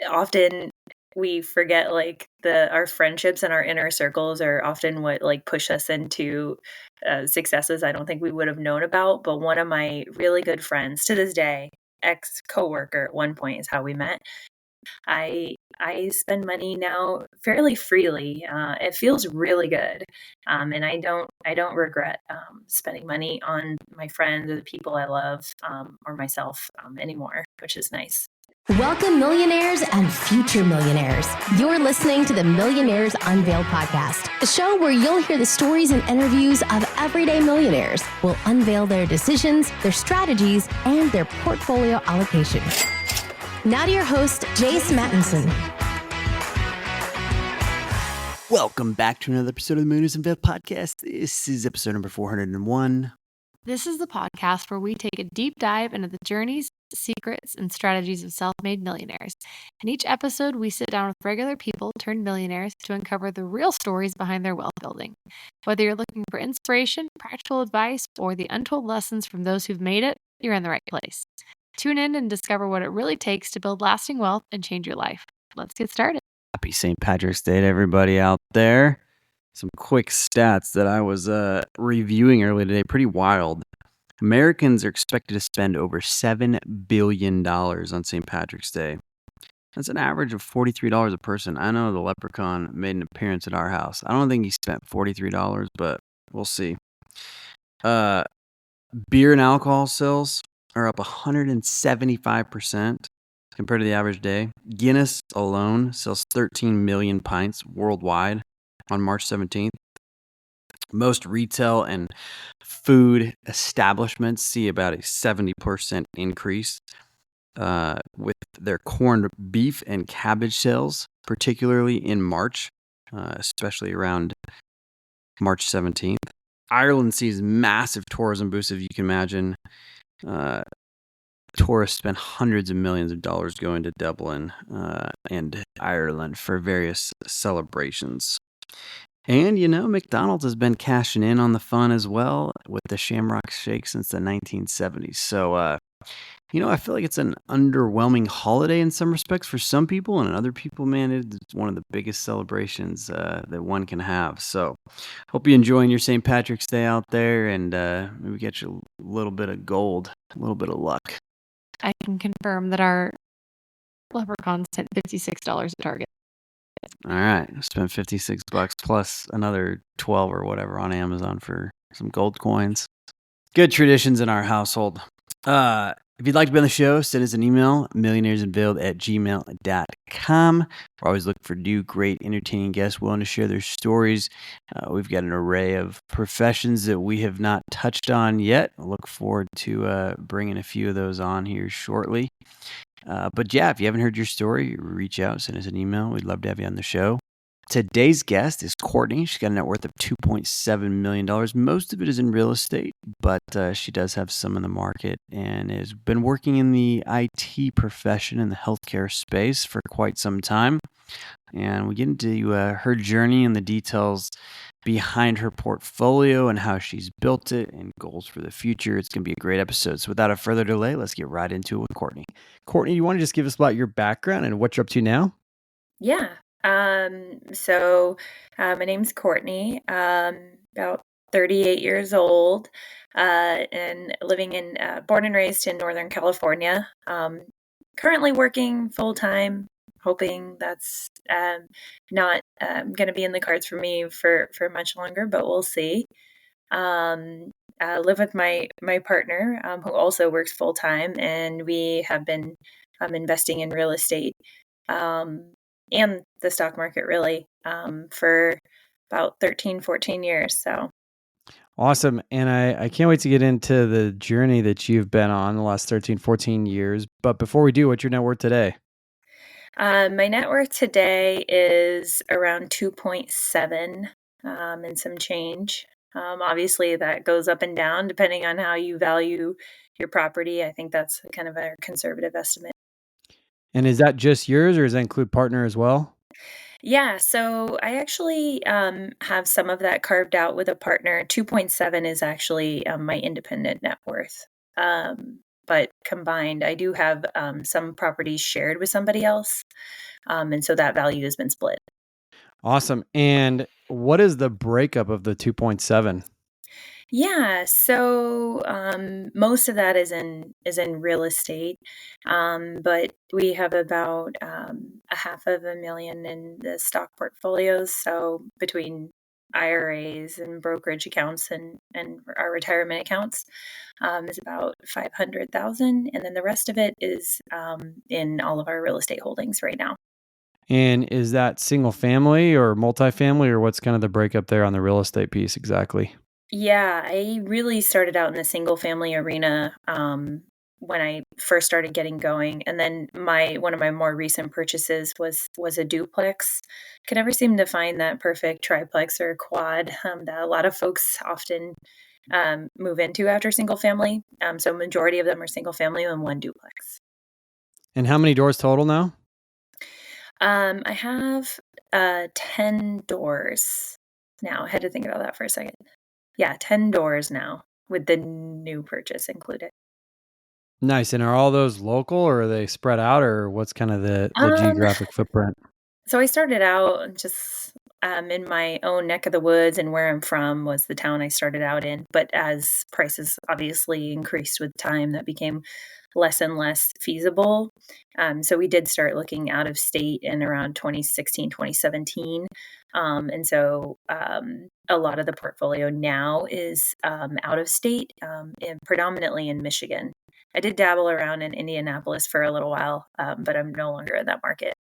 often we forget like our friendships and our inner circles are often what like push us into successes I don't think we would have known about. But one of my really good friends to this day, ex coworker at one point is how we met. I spend money now fairly freely. It feels really good, and I don't regret spending money on my friends or the people I love or myself anymore, which is nice. Welcome, millionaires and future millionaires. You're listening to the Millionaires Unveiled podcast, a show where you'll hear the stories and interviews of everyday millionaires. We'll unveil their decisions, their strategies, and their portfolio allocation. Now to your host, Jace Mattinson. Welcome back to another episode of the Millionaires Unveiled podcast. This is episode number 401. This is the podcast where we take a deep dive into the journeys, secrets, and strategies of self-made millionaires. In each episode, we sit down with regular people turned millionaires to uncover the real stories behind their wealth building. Whether you're looking for inspiration, practical advice, or the untold lessons from those who've made it, you're in the right place. Tune in and discover what it really takes to build lasting wealth and change your life. Let's get started. Happy St. Patrick's Day to everybody out there. Some quick stats that I was reviewing earlier today. Pretty wild. Americans are expected to spend over $7 billion on St. Patrick's Day. That's an average of $43 a person. I know the leprechaun made an appearance at our house. I don't think he spent $43, but we'll see. Beer and alcohol sales are up 175% compared to the average day. Guinness alone sells 13 million pints worldwide on March 17th. Most retail and food establishments see about a 70% increase with their corned beef and cabbage sales, particularly in March, especially around March 17th. Ireland sees massive tourism boosts, if you can imagine. Tourists spend hundreds of millions of dollars going to Dublin and Ireland for various celebrations. And, McDonald's has been cashing in on the fun as well with the Shamrock Shake since the 1970s. So, I feel like it's an underwhelming holiday in some respects for some people, and other people, man, it's one of the biggest celebrations that one can have. So, hope you're enjoying your St. Patrick's Day out there, and maybe get you a little bit of gold, a little bit of luck. I can confirm that our leprechaun spent $56 at Target. All right, spent $56 plus another 12 or whatever on Amazon for some gold coins. Good traditions in our household. If you'd like to be on the show, send us an email, millionairesunveiled@gmail.com. We're always looking for new, great, entertaining guests willing to share their stories. We've got an array of professions that we have not touched on yet. I look forward to bringing a few of those on here shortly. But yeah, if you haven't heard your story, reach out, send us an email. We'd love to have you on the show. Today's guest is Courtney. She's got a net worth of $2.7 million. Most of it is in real estate, but she does have some in the market and has been working in the IT profession in the healthcare space for quite some time. And we get into her journey and the details behind her portfolio and how she's built it and goals for the future. It's going to be a great episode. So without a further delay, let's get right into it with Courtney. Courtney, you want to just give us about your background and what you're up to now? Yeah. So my name's Courtney, about 38 years old, and living in, born and raised in Northern California. Currently working full time, hoping that's, not, going to be in the cards for me for much longer, but we'll see. I live with my partner, who also works full time, and we have been, investing in real estate, and the stock market really, for about 13, 14 years. So Awesome. And I can't wait to get into the journey that you've been on the last 13, 14 years. But before we do, what's your net worth today? my net worth today is around 2.7 and some change. Obviously, that goes up and down depending on how you value your property. I think that's kind of a conservative estimate. And is that just yours or does that include partner as well? Yeah, so I actually have some of that carved out with a partner. 2.7 is actually my independent net worth. but combined, I do have some properties shared with somebody else. And so that value has been split. Awesome. And what is the breakup of the 2.7? Yeah, so most of that is in real estate, but we have about a half of a million in the stock portfolios. So between IRAs and brokerage accounts and our retirement accounts, is about 500,000, and then the rest of it is in all of our real estate holdings right now. And is that single family or multifamily, or what's kind of the breakup there on the real estate piece exactly? Yeah, I really started out in the single family arena when I first started getting going, and then my one of my more recent purchases was a duplex. Could never seem to find that perfect triplex or quad that a lot of folks often move into after single family. So majority of them are single family and one duplex. And how many doors total now? I have 10 doors now. I had to think about that for a second. Yeah, 10 doors now with the new purchase included. Nice. And are all those local, or are they spread out, or what's kind of the Um, geographic footprint? so I started out just in my own neck of the woods, and where I'm from was the town I started out in. But as prices obviously increased with time, that became less and less feasible. So we did start looking out of state in around 2016, 2017. And so a lot of the portfolio now is out of state and predominantly in Michigan. I did dabble around in Indianapolis for a little while, but I'm no longer in that market.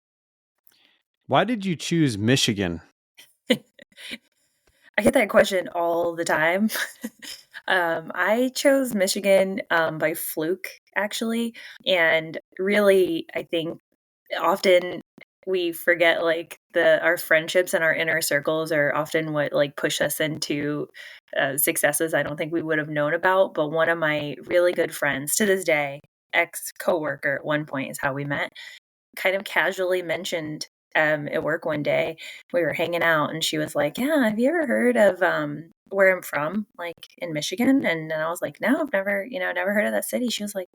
Why did you choose Michigan? I get that question all the time. I chose Michigan by fluke, actually. And really, I think often we forget like our friendships and our inner circles are often what like push us into successes I don't think we would have known about. But one of my really good friends to this day, ex coworker at one point is how we met, kind of casually mentioned at work one day. We were hanging out and she was like, "Yeah, have you ever heard of where I'm from, like in Michigan?" And then I was like, "No, I've never heard of that city." She was like,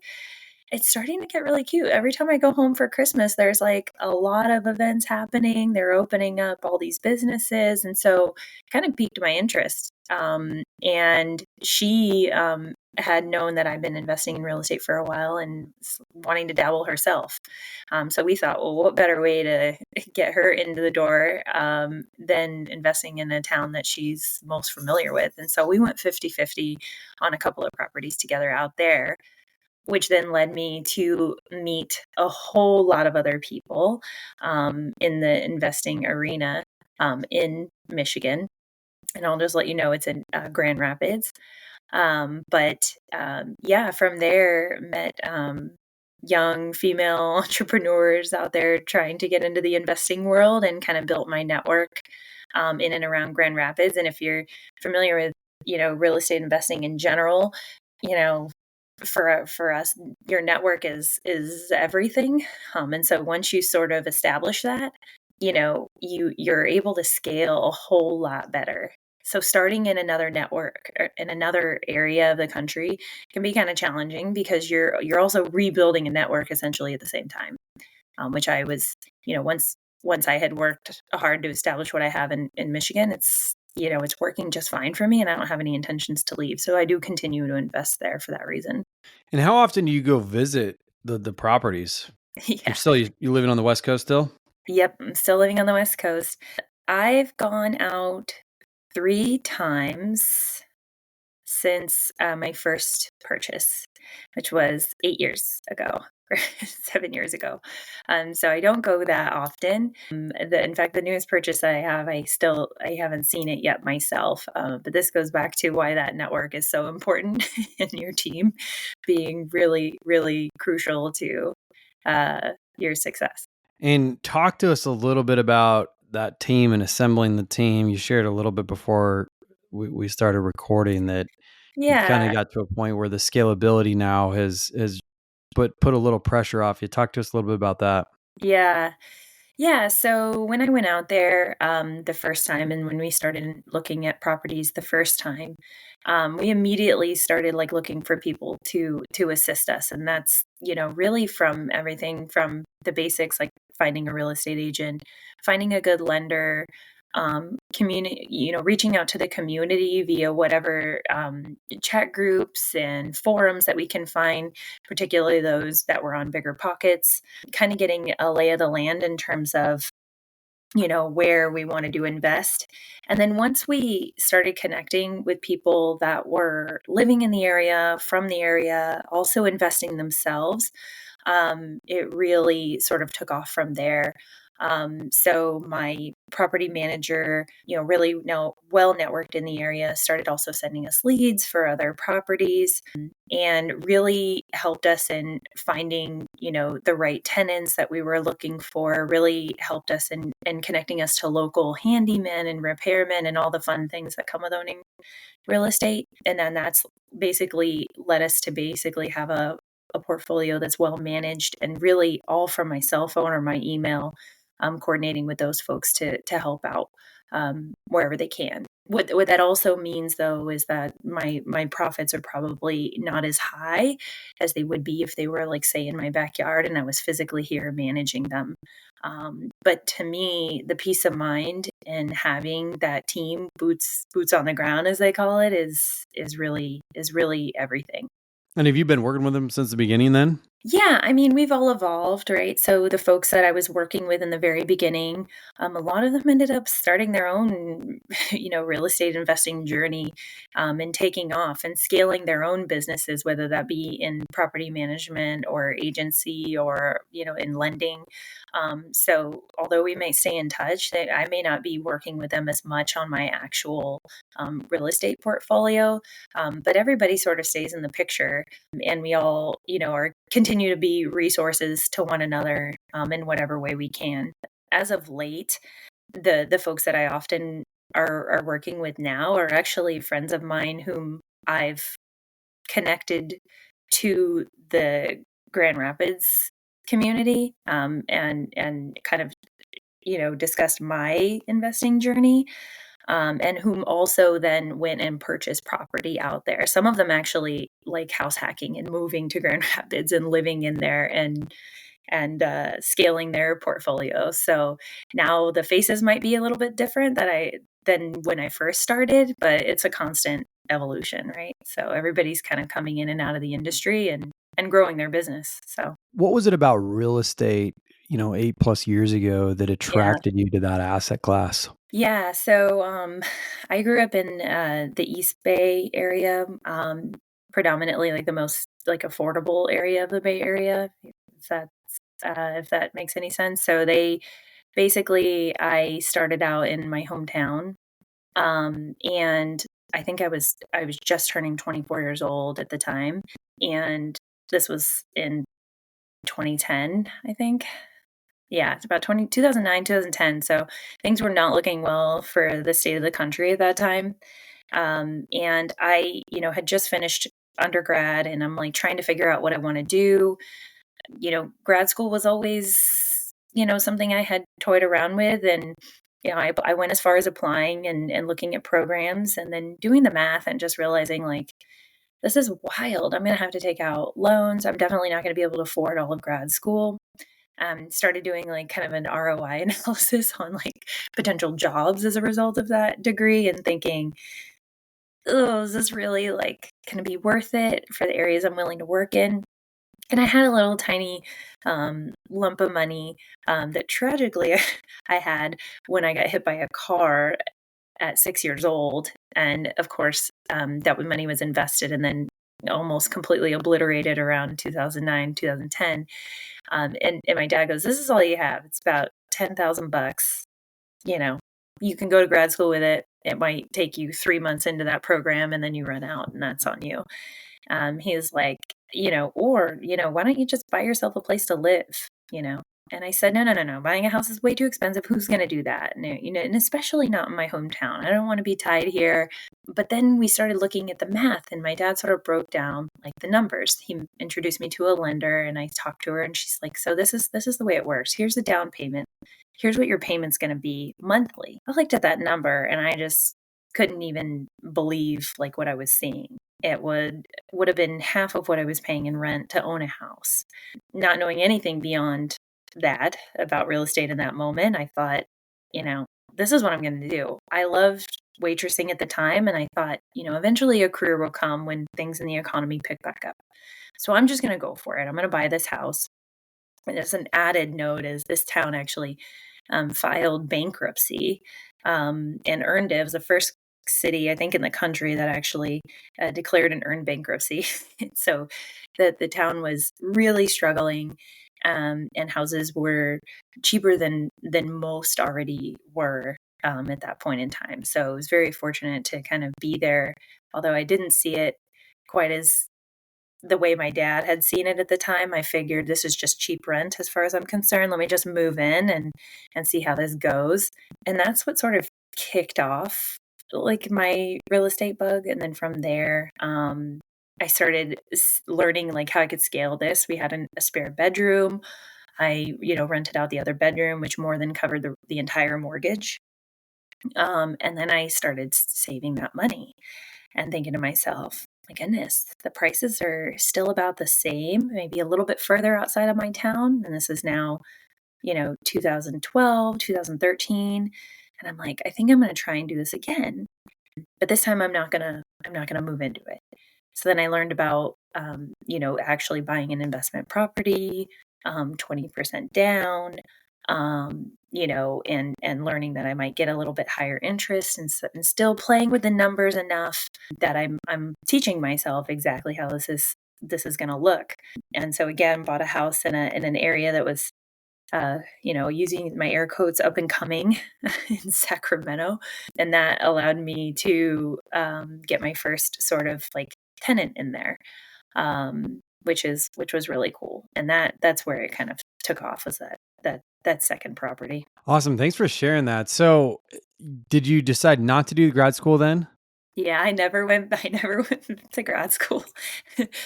"It's starting to get really cute. Every time I go home for Christmas, there's like a lot of events happening. They're opening up all these businesses." And so kind of piqued my interest. And she had known that I've been investing in real estate for a while and wanting to dabble herself. So we thought, well, what better way to get her into the door than investing in a town that she's most familiar with? And so we went 50-50 on a couple of properties together out there, which then led me to meet a whole lot of other people in the investing arena in Michigan. And I'll just let you know it's in Grand Rapids. But yeah, from there, met young female entrepreneurs out there trying to get into the investing world and kind of built my network in and around Grand Rapids. And if you're familiar with, real estate investing in general, you know, for us, your network is everything. And so once you sort of establish that, you're able to scale a whole lot better. So starting in another network or in another area of the country can be kind of challenging because you're also rebuilding a network essentially at the same time. Which I was, once I had worked hard to establish what I have in Michigan, it's working just fine for me, and I don't have any intentions to leave. So I do continue to invest there for that reason. And how often do you go visit the properties? You're Yeah. still you living on the West Coast still? Yep. I'm still living on the West Coast. I've gone out 3 times since my first purchase, which was 8 years ago or 7 years ago. So I don't go that often. In fact, the newest purchase I have, I haven't seen it yet myself. But this goes back to why that network is so important in your team, being really, really crucial to your success. And talk to us a little bit about that team and assembling the team. You shared a little bit before we started recording that you've kind of Yeah, got to a point where the scalability now has put a little pressure off you. Talk to us a little bit about that. yeah. Yeah, so when I went out there the first time, and when we started looking at properties the first time, we immediately started like looking for people to assist us, and that's really from everything from the basics like finding a real estate agent, finding a good lender, community, reaching out to the community via whatever chat groups and forums that we can find, particularly those that were on bigger pockets, kind of getting a lay of the land in terms of where we wanted to invest. And then once we started connecting with people that were living in the area, from the area, also investing themselves, it really sort of took off from there. So my property manager, really well networked in the area, started also sending us leads for other properties and really helped us in finding, the right tenants that we were looking for, really helped us in connecting us to local handymen and repairmen and all the fun things that come with owning real estate. And then that's basically led us to basically have a portfolio that's well managed and really all from my cell phone or my email, coordinating with those folks to help out wherever they can. What that also means, though, is that my profits are probably not as high as they would be if they were, like, say, in my backyard and I was physically here managing them. But to me, the peace of mind and having that team boots on the ground, as they call it, is really everything. And have you been working with them since the beginning then? Yeah, I mean, we've all evolved, right? So the folks that I was working with in the very beginning, a lot of them ended up starting their own, real estate investing journey, and taking off and scaling their own businesses, whether that be in property management or agency or, in lending. So although we may stay in touch, that I may not be working with them as much on my actual real estate portfolio, but everybody sort of stays in the picture and we all, are continue to be resources to one another in whatever way we can. As of late, the folks that I often are working with now are actually friends of mine whom I've connected to the Grand Rapids community, and kind of discussed my investing journey, and whom also then went and purchased property out there. Some of them actually like house hacking and moving to Grand Rapids and living in there and scaling their portfolio. So now the faces might be a little bit different than when I first started, but it's a constant evolution, right? So everybody's kind of coming in and out of the industry and growing their business. So What was it about real estate, 8 plus years ago that yeah. attracted you to that asset class? Yeah, so I grew up in the East Bay area, predominantly like the most like affordable area of the Bay Area, if that makes any sense. So they basically I started out in my hometown, and I think I was just turning 24 years old at the time, and this was in 2010, I think. Yeah, it's about 2009, 2010. So things were not looking well for the state of the country at that time. And I, had just finished undergrad and I'm like trying to figure out what I want to do. Grad school was always, something I had toyed around with. And, I went as far as applying and looking at programs and then doing the math and just realizing like, this is wild. I'm going to have to take out loans. I'm definitely not going to be able to afford all of grad school. Started doing like kind of an ROI analysis on like potential jobs as a result of that degree and thinking, oh, is this really like going to be worth it for the areas I'm willing to work in? And I had a little tiny lump of money that tragically I had when I got hit by a car at 6 years old. And of course, that money was invested and then almost completely obliterated around 2009, 2010. And my dad goes, "This is all you have. It's about 10,000 bucks. You know, you can go to grad school with it. It might take you 3 months into that program, and then you run out, and that's on you." He was like, or why don't you just buy yourself a place to live? And I said, no, no, no, no. Buying a house is way too expensive. Who's going to do that? And especially not in my hometown. I don't want to be tied here. But then we started looking at the math, and my dad sort of broke down like the numbers. He introduced me to a lender, and I talked to her, and she's like, "So this is the way it works. Here's the down payment. here's what your payment's going to be monthly. I looked at that number and I just couldn't even believe like what I was seeing. It would have been half of what I was paying in rent to own a house. Not knowing anything beyond that about real estate in that moment, I thought, this is what I'm going to do. I loved waitressing at the time, and I thought, eventually a career will come when things in the economy pick back up. So I'm just going to go for it. I'm going to buy this house. And there's an added note is this town actually filed bankruptcy and earned it. It was the first city, I think, in the country that actually declared and earned bankruptcy. So the town was really struggling, and houses were cheaper than most already were at that point in time. So I was very fortunate to kind of be there, although I didn't see it quite as the way my dad had seen it at the time. I figured this is just cheap rent as far as I'm concerned. Let me just move in and see how this goes. And that's what sort of kicked off like my real estate bug. And then from there, I started learning like how I could scale this. We had a spare bedroom. I, rented out the other bedroom, which more than covered the entire mortgage. And then I started saving that money and thinking to myself, my goodness, the prices are still about the same, maybe a little bit further outside of my town. And this is now, 2012, 2013. And I'm like, I think I'm going to try and do this again. But this time I'm not going to move into it. So then I learned about, actually buying an investment property, 20% down, and learning that I might get a little bit higher interest and still playing with the numbers enough that I'm teaching myself exactly how this is going to look. And so again, bought a house in an area that was, using my air quotes, up and coming in Sacramento. And that allowed me to get my first sort of like tenant in there, which was really cool. And that's where it kind of took off, was that second property. Awesome. Thanks for sharing that. So, did you decide not to do grad school then? Yeah, I never went to grad school.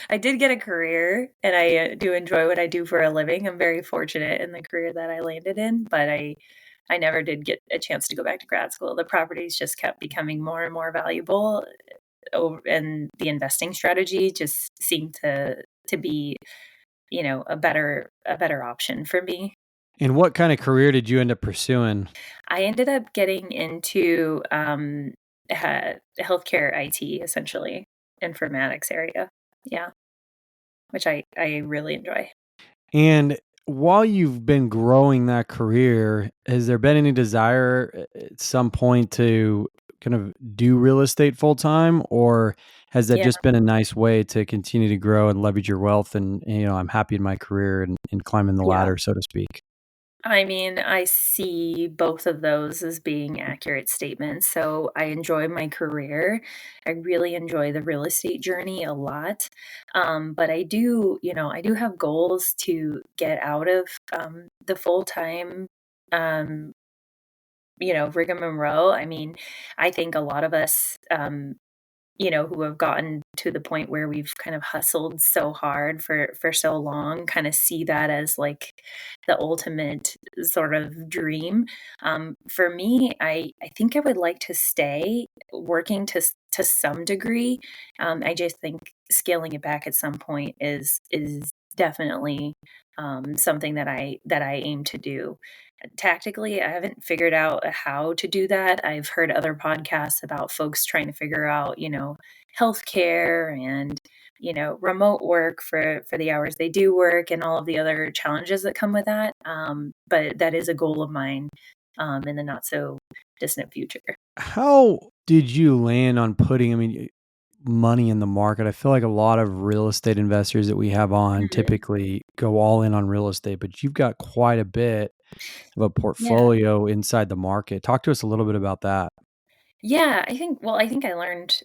I did get a career, and I do enjoy what I do for a living. I'm very fortunate in the career that I landed in, but I never did get a chance to go back to grad school. The properties just kept becoming more and more valuable, and the investing strategy just seemed to be, a better option for me. And what kind of career did you end up pursuing? I ended up getting into healthcare IT, essentially, informatics area. Yeah, which I really enjoy. And while you've been growing that career, has there been any desire at some point to kind of do real estate full time, or has that Yeah. just been a nice way to continue to grow and leverage your wealth? And I'm happy in my career and climbing the Yeah. ladder, so to speak. I mean, I see both of those as being accurate statements. So I enjoy my career. I really enjoy the real estate journey a lot. But I do have goals to get out of the full time, um, rigmarole. I mean, I think a lot of us, who have gotten to the point where we've kind of hustled so hard for so long, kind of see that as like the ultimate sort of dream. For me, I think I would like to stay working to some degree. I just think scaling it back at some point is definitely something that I aim to do. Tactically, I haven't figured out how to do that. I've heard other podcasts about folks trying to figure out, healthcare and, remote work for the hours they do work and all of the other challenges that come with that. But that is a goal of mine in the not so distant future. How did you land on putting, money in the market? I feel like a lot of real estate investors that we have on Mhm. typically go all in on real estate, but you've got quite a bit of a Yeah. portfolio inside the market. Talk to us a little bit about that. Yeah, I think I learned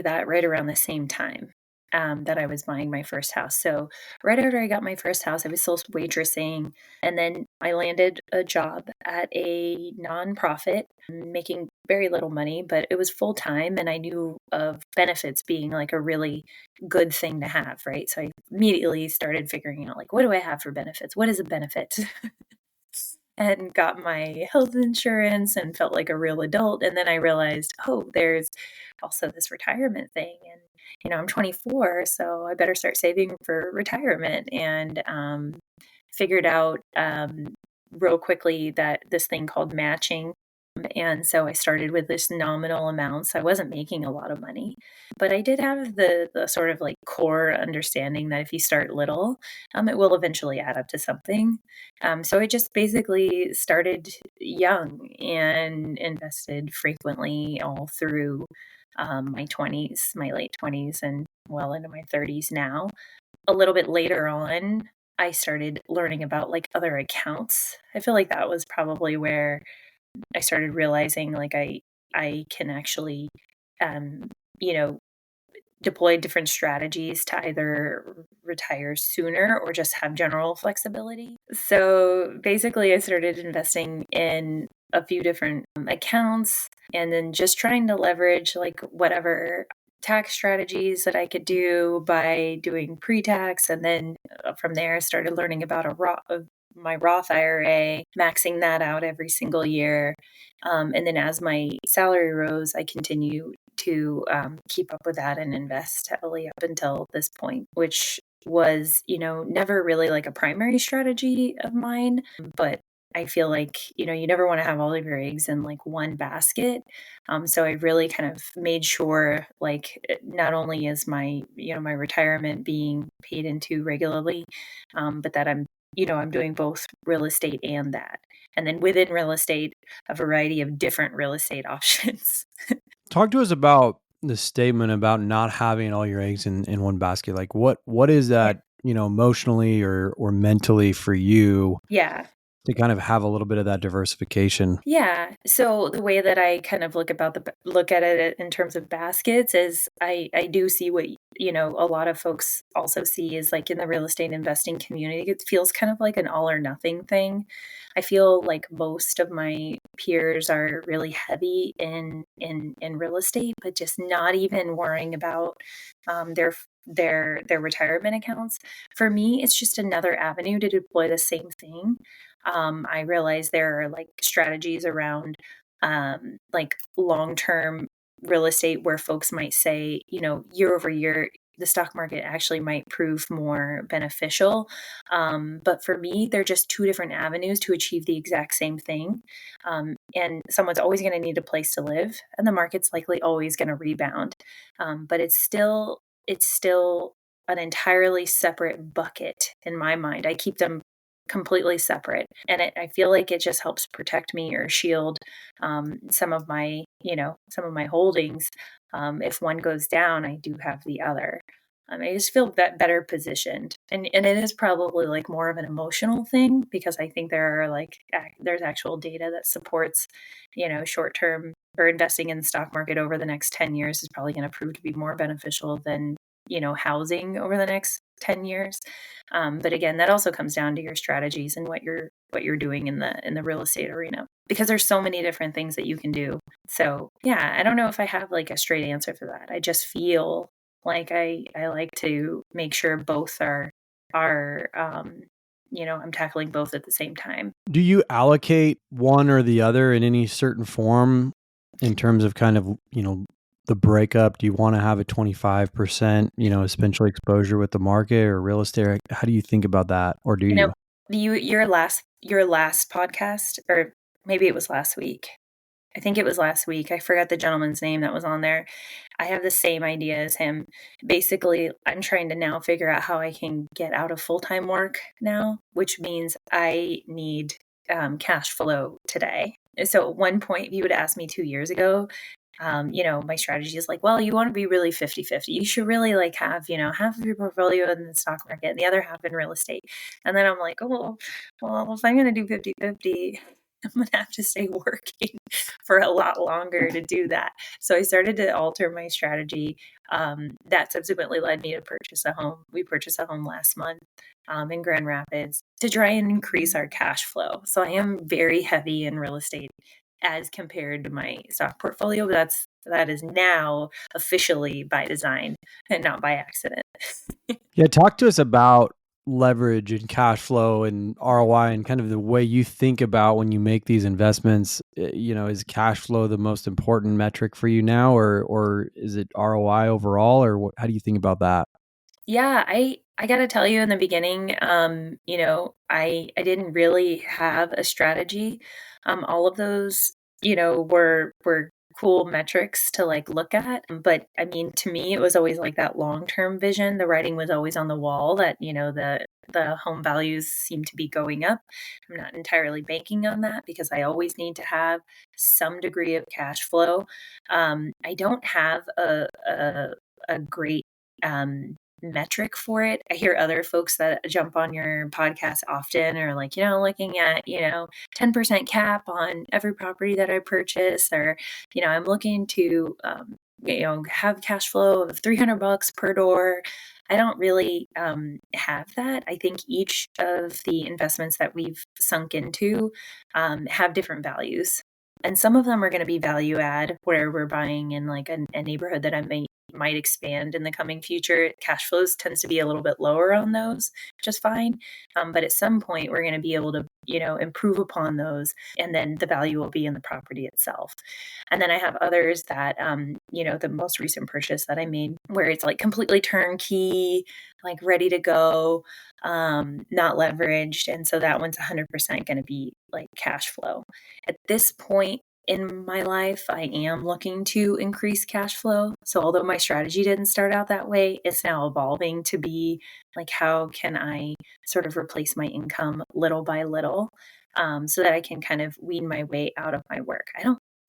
that right around the same time that I was buying my first house. So right after I got my first house, I was still waitressing, and then I landed a job at a nonprofit, making very little money, but it was full time, and I knew of benefits being like a really good thing to have, right? So I immediately started figuring out like, what do I have for benefits? What is a benefit? and got my health insurance and felt like a real adult. And then I realized, oh, there's also this retirement thing. And, I'm 24, so I better start saving for retirement. And figured out real quickly that this thing called matching. And so I started with this nominal amounts. I wasn't making a lot of money, but I did have the sort of like core understanding that if you start little, it will eventually add up to something. So I just basically started young and invested frequently all through my 20s, my late 20s, and well into my 30s now. A little bit later on, I started learning about like other accounts. I feel like that was probably where I started realizing like I can actually um, you know, deploy different strategies to either retire sooner or just have general flexibility. So basically I started investing in a few different accounts and then just trying to leverage like whatever tax strategies that I could do by doing pre-tax, and then from there I started learning about my Roth IRA, maxing that out every single year. And then as my salary rose, I continued to keep up with that and invest heavily up until this point, which was, never really like a primary strategy of mine. But I feel like, you never want to have all of your eggs in like one basket. So I really kind of made sure like not only is my retirement being paid into regularly, but that I'm doing both real estate and that. And then within real estate, a variety of different real estate options. Talk to us about the statement about not having all your eggs in one basket. Like what is Yeah. that, emotionally or mentally for you Yeah. to kind of have a little bit of that diversification? Yeah. So the way that I kind of look at it in terms of baskets is I do see what a lot of folks also see is like in the real estate investing community. It feels kind of like an all or nothing thing. I feel like most of my peers are really heavy in real estate, but just not even worrying about their retirement accounts. For me, it's just another avenue to deploy the same thing. I realize there are like strategies around like long term real estate where folks might say, year over year, the stock market actually might prove more beneficial. But for me, they're just two different avenues to achieve the exact same thing. And someone's always going to need a place to live, and the market's likely always going to rebound. But it's still an entirely separate bucket in my mind. I keep them completely separate, and I feel like it just helps protect me or shield some of my holdings. If one goes down, I do have the other. I just feel better positioned, and it is probably like more of an emotional thing because I think there's actual data that supports short term or investing in the stock market over the next 10 years is probably going to prove to be more beneficial than housing over the next 10 years. But again, that also comes down to your strategies and what you're doing in the real estate arena, because there's so many different things that you can do. So yeah, I don't know if I have like a straight answer for that. I just feel like I like to make sure both are I'm tackling both at the same time. Do you allocate one or the other in any certain form in terms of kind of, the breakup? Do you want to have a 25%, essentially exposure with the market or real estate? How do you think about that? Or do You know, you? your last podcast, or maybe it was last week. I think it was last week. I forgot the gentleman's name that was on there. I have the same idea as him. Basically, I'm trying to now figure out how I can get out of full-time work now, which means I need cash flow today. So at one point, if you would ask me 2 years ago, my strategy is like, well, you want to be really 50-50. You should really like have, half of your portfolio in the stock market and the other half in real estate. And then I'm like, oh, well, if I'm going to do 50-50, I'm going to have to stay working for a lot longer to do that. So I started to alter my strategy. That subsequently led me to purchase a home. We purchased a home last month in Grand Rapids to try and increase our cash flow. So I am very heavy in real estate as compared to my stock portfolio. But that is now officially by design and not by accident. Yeah, talk to us about leverage and cash flow and ROI and kind of the way you think about when you make these investments, is cash flow the most important metric for you now, or is it ROI overall, or how do you think about that? Yeah, I gotta tell you in the beginning, I didn't really have a strategy. All of those, were cool metrics to like look at. But I mean, to me, it was always like that long-term vision. The writing was always on the wall that, the home values seem to be going up. I'm not entirely banking on that because I always need to have some degree of cash flow. I don't have a great metric for it. I hear other folks that jump on your podcast often are like, looking at, 10% cap on every property that I purchase, or, I'm looking to, have cash flow of $300 per door. I don't really have that. I think each of the investments that we've sunk into have different values. And some of them are going to be value add, where we're buying in like a neighborhood that I might expand in the coming future. Cash flows tends to be a little bit lower on those, which is fine. But at some point, we're going to be able to, improve upon those, and then the value will be in the property itself. And then I have others that, the most recent purchase that I made, where it's like completely turnkey, like ready to go, not leveraged. And so that one's 100% going to be like cash flow. At this point in my life, I am looking to increase cash flow. So although my strategy didn't start out that way, it's now evolving to be like, how can I sort of replace my income little by little, so that I can kind of wean my way out of my work.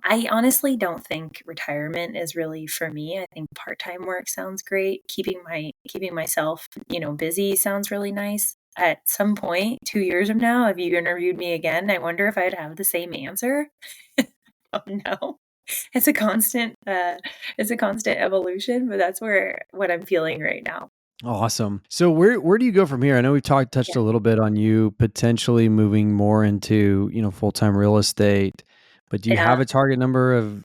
I honestly don't think retirement is really for me. I think part-time work sounds great. Keeping myself, busy sounds really nice. At some point, 2 years from now, if you interviewed me again, I wonder if I'd have the same answer. Oh no. It's a constant evolution, but that's what I'm feeling right now. Awesome. So where do you go from here? I know we've touched Yeah. a little bit on you potentially moving more into, full-time real estate, but do you have Yeah. a target number of,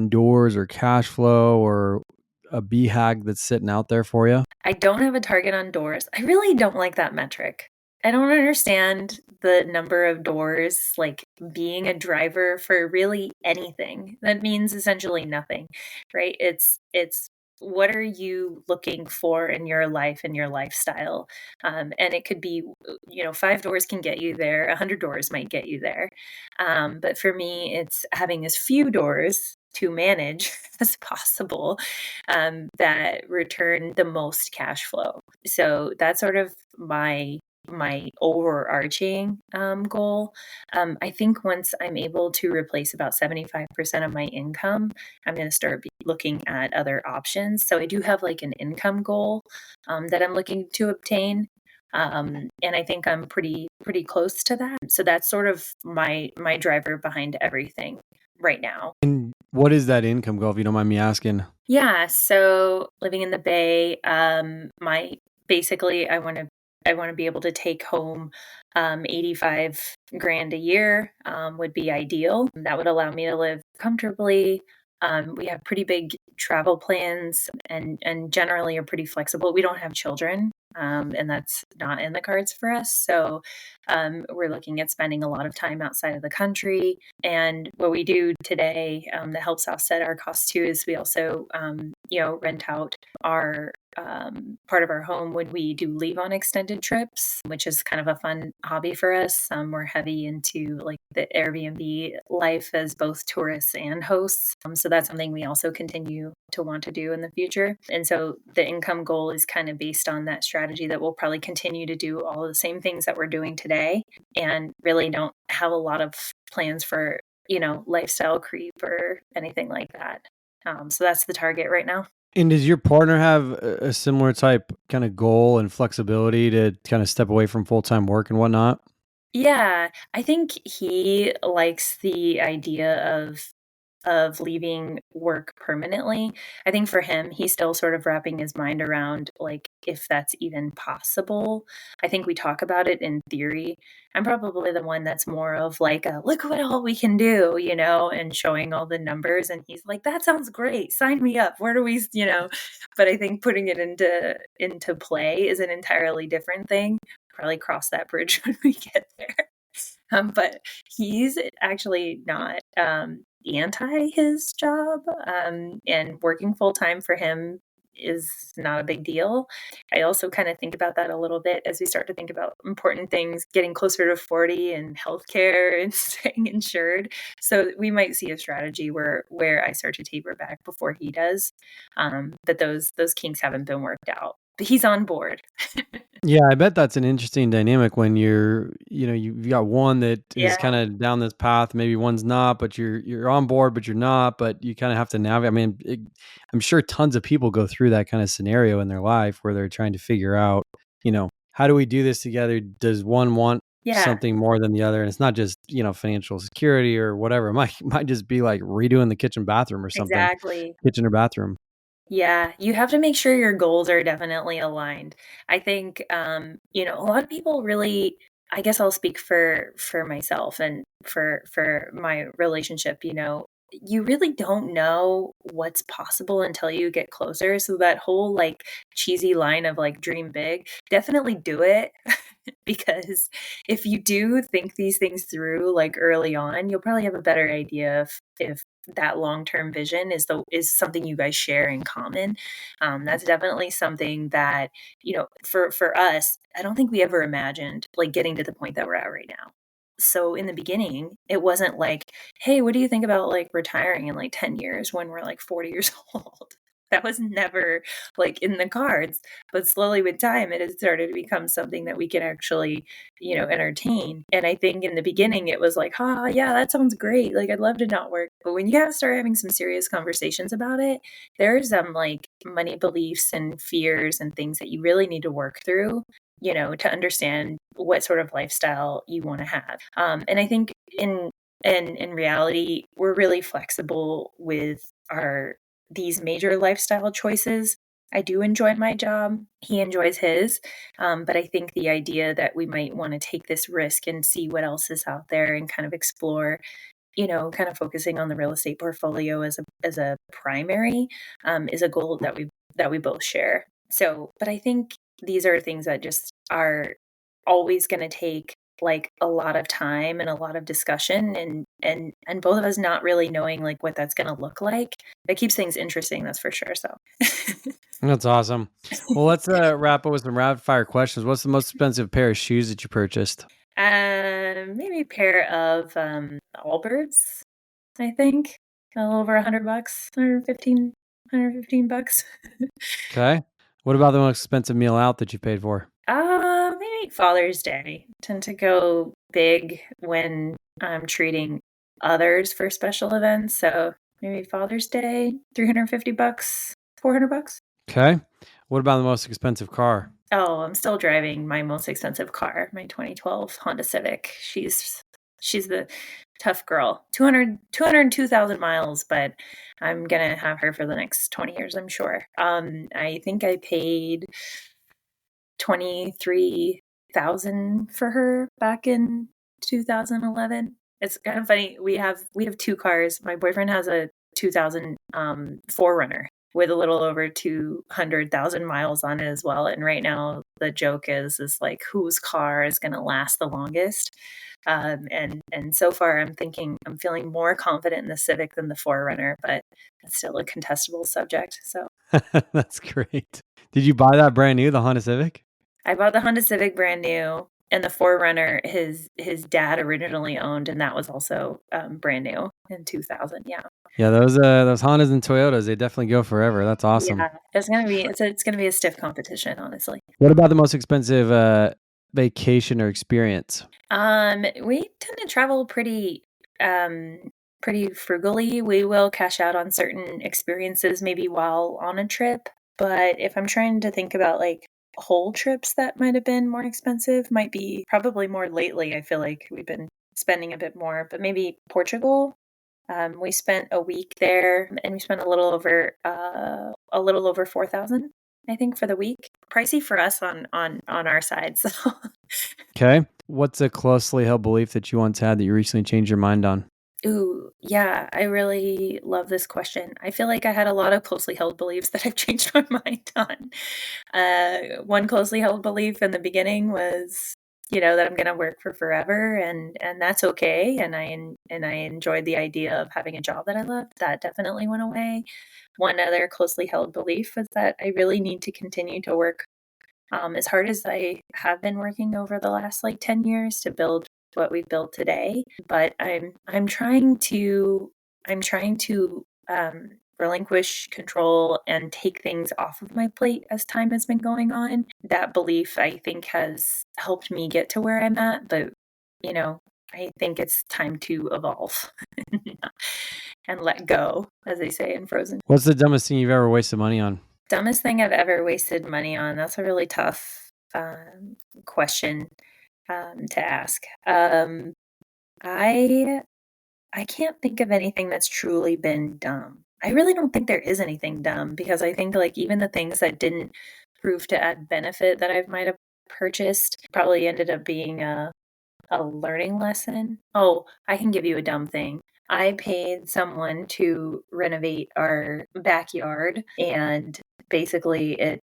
doors or cash flow or a BHAG that's sitting out there for you? I don't have a target on doors. I really don't like that metric. I don't understand the number of doors, like being a driver for really anything. That means essentially nothing, right? It's what are you looking for in your life and your lifestyle? And it could be, 5 doors can get you there, 100 doors might get you there. But for me, it's having as few doors to manage as possible, that return the most cash flow. So that's sort of my overarching goal. I think once I'm able to replace about 75% of my income, I'm going to start looking at other options. So I do have like an income goal that I'm looking to obtain. And I think I'm pretty close to that. So that's sort of my driver behind everything right now. And what is that income goal, if you don't mind me asking? Yeah, so living in the Bay, my basically I want to be able to take home 85 grand a year, would be ideal. That would allow me to live comfortably. We have pretty big travel plans, and generally are pretty flexible. We don't have children, and that's not in the cards for us. So we're looking at spending a lot of time outside of the country. And what we do today, that helps offset our costs too, is we also, rent out our part of our home when we do leave on extended trips, which is kind of a fun hobby for us. We're heavy into like the Airbnb life as both tourists and hosts. So that's something we also continue to want to do in the future. And so the income goal is kind of based on that strategy, that we'll probably continue to do all the same things that we're doing today, and really don't have a lot of plans for, lifestyle creep or anything like that. So that's the target right now. And does your partner have a similar type kind of goal and flexibility to kind of step away from full-time work and whatnot? Yeah, I think he likes the idea of leaving work permanently. I think for him, he's still sort of wrapping his mind around like if that's even possible. I think we talk about it in theory. I'm probably the one that's more of like a look what all we can do, and showing all the numbers, and he's like, that sounds great. Sign me up. Where do we. But I think putting it into play is an entirely different thing. probably cross that bridge when we get there. But he's actually not anti his job, and working full time for him is not a big deal. I also kind of think about that a little bit as we start to think about important things, getting closer to 40 and healthcare and staying insured. So we might see a strategy where I start to taper back before he does. But those kinks haven't been worked out. But he's on board. Yeah, I bet that's an interesting dynamic when you've got one that is Yeah, kind of down this path, maybe one's not, but you're on board, but you're not, but you kind of have to navigate. I mean, I'm sure tons of people go through that kind of scenario in their life where they're trying to figure out, how do we do this together? Does one want yeah, something more than the other? And it's not just, financial security or whatever. It might just be like redoing the kitchen bathroom or something, exactly. kitchen or bathroom. Yeah, you have to make sure your goals are definitely aligned. I think, a lot of people really, I guess I'll speak for myself and for my relationship, you really don't know what's possible until you get closer. So that whole like cheesy line of like dream big, definitely do it. Because if you do think these things through like early on, you'll probably have a better idea if that long-term vision is something you guys share in common. That's definitely something that, for us, I don't think we ever imagined like getting to the point that we're at right now. So in the beginning, it wasn't like, hey, what do you think about like retiring in like 10 years when we're like 40 years old? That was never like in the cards. But slowly with time, it has started to become something that we can actually, entertain. And I think in the beginning, it was like, yeah, that sounds great. Like, I'd love to not work. But when you gotta start having some serious conversations about it, there's like money beliefs and fears and things that you really need to work through, to understand what sort of lifestyle you want to have. And I think in reality, we're really flexible with our these major lifestyle choices. I do enjoy my job. He enjoys his. But I think the idea that we might want to take this risk and see what else is out there and kind of explore, kind of focusing on the real estate portfolio as a primary, is a goal that we both share. So, but I think these are things that just are always going to take like a lot of time and a lot of discussion, and both of us not really knowing like what that's going to look like. It keeps things interesting, that's for sure. So That's awesome. Well, let's wrap up with some rapid fire questions. What's the most expensive pair of shoes that you purchased? maybe a pair of Allbirds, I think. A little over $100, 115 bucks. Okay. What about the most expensive meal out that you paid for? Maybe Father's Day. Tend to go big when I'm treating others for special events. So maybe Father's Day, $350, $400. Okay. What about the most expensive car? Oh, I'm still driving my most expensive car, my 2012 Honda Civic. She's the tough girl. 202,000 miles, but I'm gonna have her for the next 20 years, I'm sure. I think I paid 23,000 for her back in 2011. It's kind of funny. We have two cars. My boyfriend has a 2000 Forerunner with a little over 200,000 miles on it as well. And right now the joke is like whose car is going to last the longest. And so far I'm feeling more confident in the Civic than the Forerunner, but it's still a contestable subject. So That's great. Did you buy that brand new, the Honda Civic? I bought the Honda Civic brand new, and the Forerunner his dad originally owned, and that was also brand new in 2000. Yeah, Yeah, those Hondas and Toyotas, they definitely go forever. That's awesome. yeah. It's gonna be a stiff competition, honestly. What about the most expensive vacation or experience? We tend to travel um pretty frugally. We will cash out on certain experiences maybe while on a trip, but if I'm trying to think about like whole trips that might have been more expensive, might be probably more lately. I feel like we've been spending a bit more, but maybe Portugal. We spent a week there, and we spent a little over 4,000, I think, for the week. Pricey for us on our side. So, Okay. What's a closely held belief that you once had that you recently changed your mind on? ooh, Yeah, I really love this question. I feel like I had a lot of closely held beliefs that I've changed my mind on. One closely held belief in the beginning was, that I'm going to work for forever, and that's okay. And I enjoyed the idea of having a job that I loved. That definitely went away. One other closely held belief was that I really need to continue to work as hard as I have been working over the last like 10 years to build what we've built today. But I'm trying to relinquish control and take things off of my plate as time has been going on. That belief, I think, has helped me get to where I'm at. But I think it's time to evolve and let go, as they say in Frozen. What's the dumbest thing you've ever wasted money on? Dumbest thing I've ever wasted money on. That's a really tough question to ask. I can't think of anything that's truly been dumb. I really don't think there is anything dumb, because I think like even the things that didn't prove to add benefit that I might have purchased probably ended up being a learning lesson. Oh, I can give you a dumb thing. I paid someone to renovate our backyard, and basically it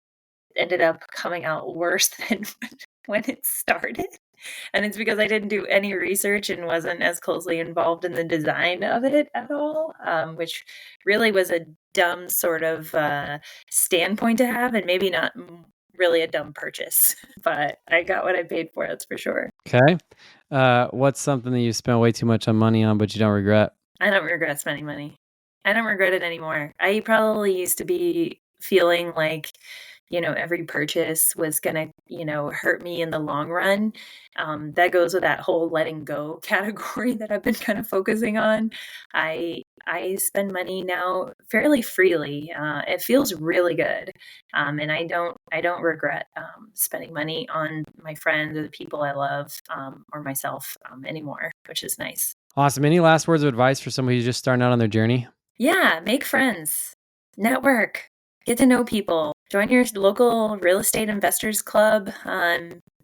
ended up coming out worse than when it started. And it's because I didn't do any research and wasn't as closely involved in the design of it at all, which really was a dumb sort of standpoint to have, and maybe not really a dumb purchase. But I got what I paid for, that's for sure. Okay. What's something that you spent way too much on money on, but you don't regret? I don't regret spending money. I don't regret it anymore. I probably used to be feeling like, every purchase was gonna, hurt me in the long run. That goes with that whole letting go category that I've been kind of focusing on. I spend money now fairly freely. It feels really good, and I don't regret spending money on my friends or the people I love, or myself anymore, which is nice. Awesome. Any last words of advice for somebody who's just starting out on their journey? Yeah, make friends, network, get to know people, join your local real estate investors club.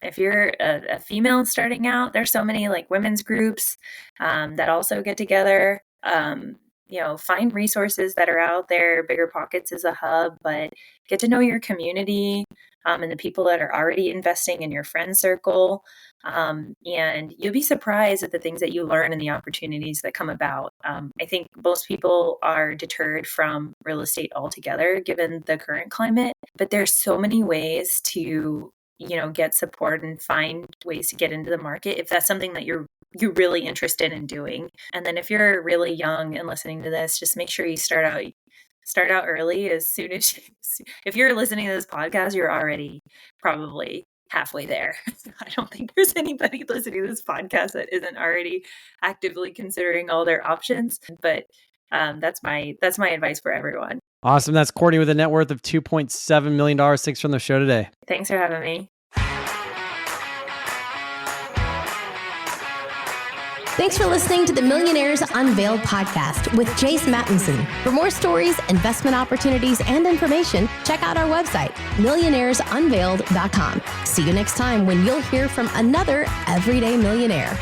If you're a female starting out, there's so many like women's groups that also get together. Find resources that are out there. Bigger Pockets is a hub, but get to know your community and the people that are already investing in your friend circle. And you'll be surprised at the things that you learn and the opportunities that come about. I think most people are deterred from real estate altogether, given the current climate, but there's so many ways to, get support and find ways to get into the market if that's something that you're really interested in doing. And then if you're really young and listening to this, just make sure you start out early. As soon as if you're listening to this podcast, you're already probably halfway there. I don't think there's anybody listening to this podcast that isn't already actively considering all their options, but that's my advice for everyone. Awesome. That's Courtney with a net worth of $2.7 million. Thanks for on the show today. Thanks for having me. Thanks for listening to the Millionaires Unveiled podcast with Jace Mattinson. For more stories, investment opportunities, and information, check out our website, millionairesunveiled.com. See you next time when you'll hear from another everyday millionaire.